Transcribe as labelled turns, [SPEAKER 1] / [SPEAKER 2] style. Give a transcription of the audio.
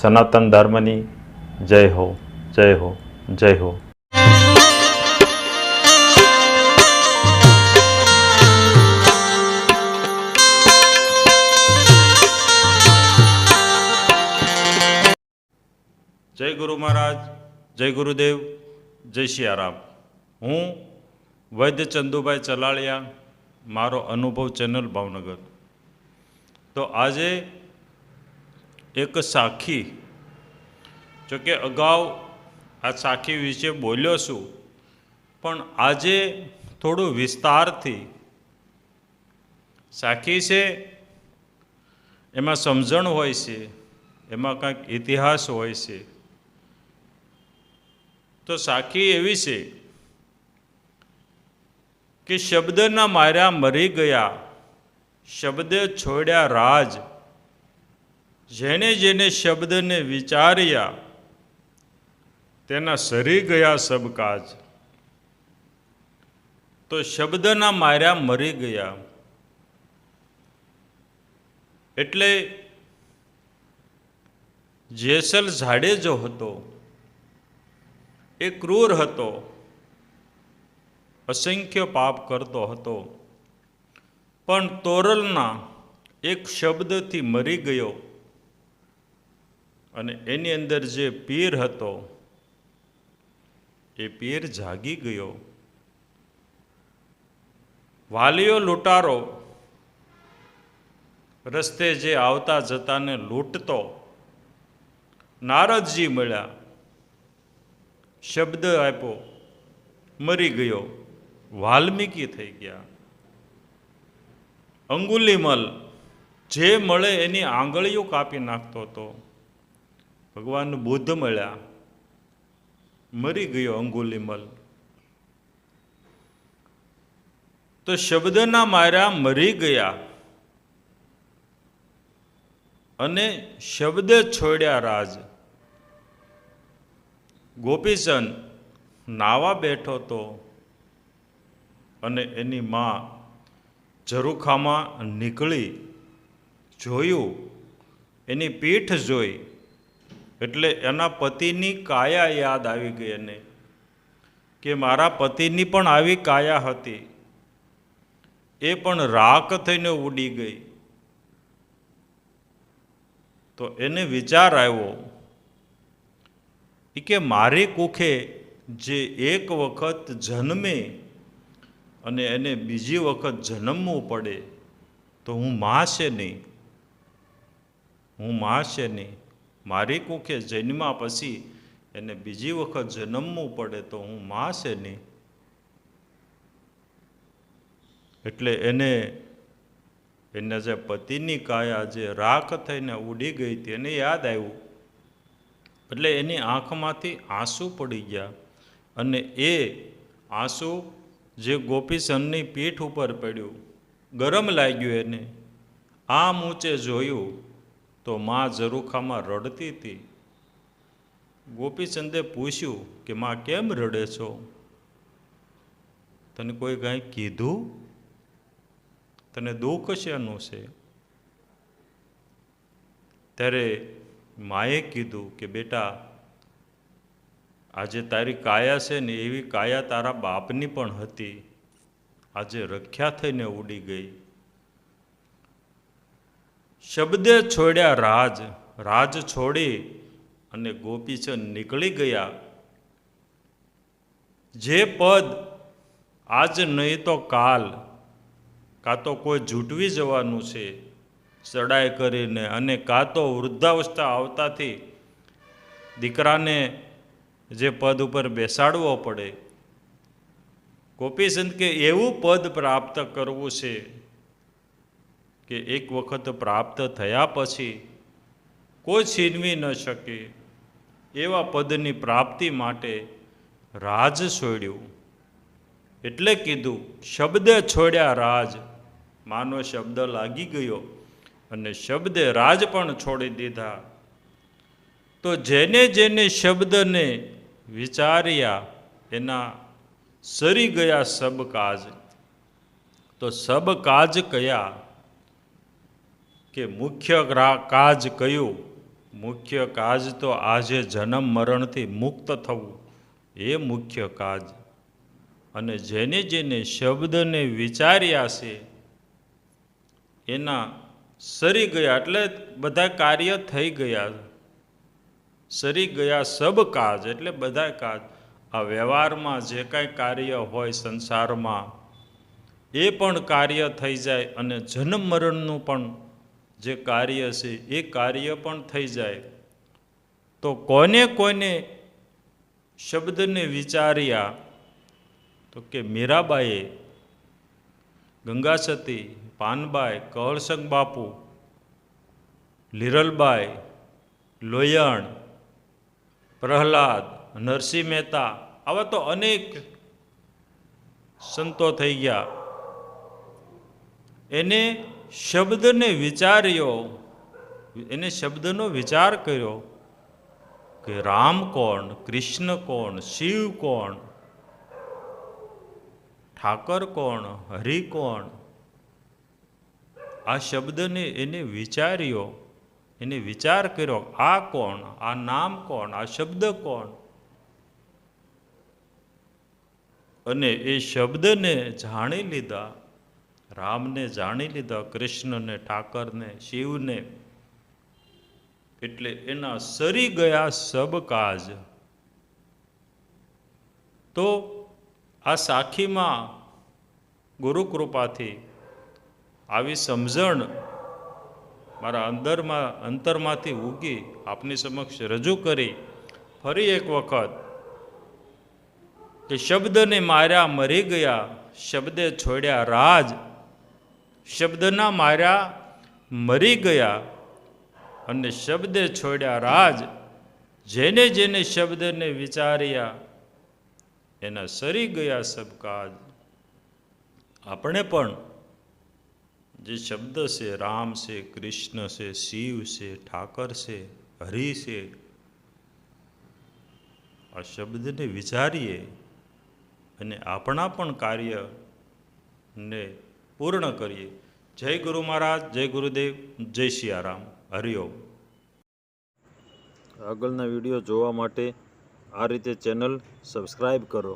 [SPEAKER 1] સનાતન ધર્મની જય હો, જય હો, જય હો. જય ગુરુ મહારાજ, જય ગુરુદેવ, જય સિયારામ. હું વૈદ્ય ચંદુભાઈ ચલાળિયા, મારો અનુભવ ચેનલ ભાવનગર. તો આજે એક સાખી, જોકે અગાઉ આ સાખી વિશે બોલ્યો છું, પણ આજે થોડું વિસ્તારથી. સાખી છે એમાં સમજણ હોય છે, એમાં કંઈક ઇતિહાસ હોય છે. તો સાખી એવી છે કે શબ્દના માર્યા મરી ગયા, શબ્દે છોડ્યા રાજ, જેને જેને શબ્દને વિચાર્યા તેના સરી ગયા સબ કાજ. તો શબ્દના માર્યા મરી ગયા એટલે જેસલ જાડેજો હતો એ ક્રૂર હતો, અસંખ્ય પાપ કરતો હતો, પણ તોરલના એક શબ્દથી મરી ગયો અને એની અંદર જે પીર હતો એ પીર જાગી ગયો. વાલીઓ લૂંટારો રસ્તે જે આવતા જતાને લૂંટતો, નારદજી મળ્યા, શબ્દ આપ્યો, મરી ગયો, વાલ્મીકી થઈ ગયા. અંગુલીમલ જે મળે એની આંગળીઓ કાપી નાખતો હતો, ભગવાન બુદ્ધ મળ્યા, મરી ગયો અંગુલીમલ. તો શબ્દના માર્યા મરી ગયા અને શબ્દ છોડ્યા રાજ. ગોપીચંદ નાવા બેઠો હતો અને એની માં ઝરૂખામાં નીકળી, જોયું, એની પીઠ જોઈ એટલે એના પતિની કાયા યાદ આવી ગઈ એને, કે મારા પતિની પણ આવી કાયા હતી, એ પણ રાખ થઈને ઉડી ગઈ. તો એને વિચાર આવ્યો કે મારી કુખે જે એક વખત જન્મે અને એને બીજી વખત જન્મવું પડે તો હું માં છે નહીં, હું માં છે નહીં. મારી કુખે જન્મ્યા પછી એને બીજી વખત જન્મવું પડે તો હું માં છે નહીં. એટલે એના જે પતિની કાયા જે રાખ થઈને ઉડી ગઈ હતી એને યાદ આવ્યું. એટલે એની આંખમાંથી આંસુ પડી ગયા અને એ આંસુ જે ગોપીચંદની પીઠ ઉપર પડ્યું, ગરમ લાગ્યું એને. આમ ઊંચે જોયું તો માં ઝરૂખામાં રડતી હતી. ગોપીચંદે પૂછ્યું કે માં કેમ રડે છો? તને કોઈ કાંઈ કીધું? તને દુઃખ શેનું છે? ત્યારે માએ કીધું કે બેટા, આજે તારી કાયા છે ને એવી કાયા તારા બાપની પણ હતી, આજે રખ્યા થઈને ઉડી ગઈ. શબ્દે છોડ્યા રાજ, રાજ છોડી અને ગોપીચંદ નીકળી ગયા. જે પદ આજ નહીં તો કાલ, કાં તો કોઈ જૂટવી જવાનું છે ચડાઈ કરીને, અને કાં તો વૃદ્ધાવસ્થા આવતાથી દીકરાને જે પદ ઉપર બેસાડવો પડે. ગોપીચંદ કે એવું પદ પ્રાપ્ત કરવું છે કે એક વખત પ્રાપ્ત થયા પછી કોઈ છીનવી ન શકે, એવા પદની પ્રાપ્તિ માટે રાજ છોડ્યું. એટલે કીધું શબ્દે છોડ્યા રાજ. માનો શબ્દ લાગી ગયો અને શબ્દે રાજ પણ છોડી દીધા. તો જેને જેને શબ્દને વિચાર્યા એના સરી ગયા સબ કાજ. તો સબ કાજ કયા કે મુખ્ય કાજ કયું મુખ્ય કાજ તો આજે જન્મ મરણથી મુક્ત થવું એ મુખ્ય કાજ. અને જેને જેને શબ્દને વિચાર્યા છે એના સરી ગયા એટલે બધા કાર્ય થઈ ગયા. સરી ગયા સબ કાજ એટલે બધા કાજ. આ વ્યવહારમાં જે કાંઈ કાર્ય હોય સંસારમાં એ પણ કાર્ય થઈ જાય અને જન્મ મરણનું પણ જે કાર્ય છે એ કાર્ય પણ થઈ જાય. તો કોને કોને શબ્દને વિચાર્યા? તો કે મીરાબાઈએ, ગંગાસતી, પાનબાઈ, કહળસંગ બાપુ, લીરલબાઈ, લોયણ, પ્રહલાદ, નરસિંહ મહેતા, આવા તો અનેક સંતો થઈ ગયા. એને શબ્દને વિચાર્યો, એને શબ્દનો વિચાર કર્યો કે રામ કોણ, કૃષ્ણ કોણ, શિવ કોણ, ઠાકર કોણ, હરિ કોણ. આ શબ્દને એને વિચાર્યો, એને વિચાર કર્યો આ કોણ, આ નામ કોણ, આ શબ્દ કોણ. અને એ શબ્દને જાણી લીધા, રામને જાણી લીધા, કૃષ્ણને, ઠાકરને, શિવને. એટલે એના સરી ગયા સબ કાજ. તો આ સાખીમાં ગુરુકૃપાથી આવી સમજણ મારા અંતરમાંથી ઉગી આપની સમક્ષ રજૂ કરી. ફરી એક વખત કે શબ્દને માર્યા મરી ગયા, શબ્દે છોડ્યા રાજ. શબ્દના માર્યા મરી ગયા અને શબ્દે છોડ્યા રાજ. જેને જેને શબ્દને વિચાર્યા એના સરી ગયા સબ કાજ. આપણે પણ જે શબ્દ છે, રામ છે, કૃષ્ણ છે, શિવ છે, ઠાકર છે, હરિ છે, આ શબ્દને વિચારીએ અને આપણા પણ કાર્યને પૂર્ણ કરીએ. જય ગુરુ મહારાજ, જય ગુરુદેવ, જય સિયારામ, હરિઓમ. આગળના વિડીયો જોવા માટે આ રીતે ચેનલ સબસ્ક્રાઈબ કરો.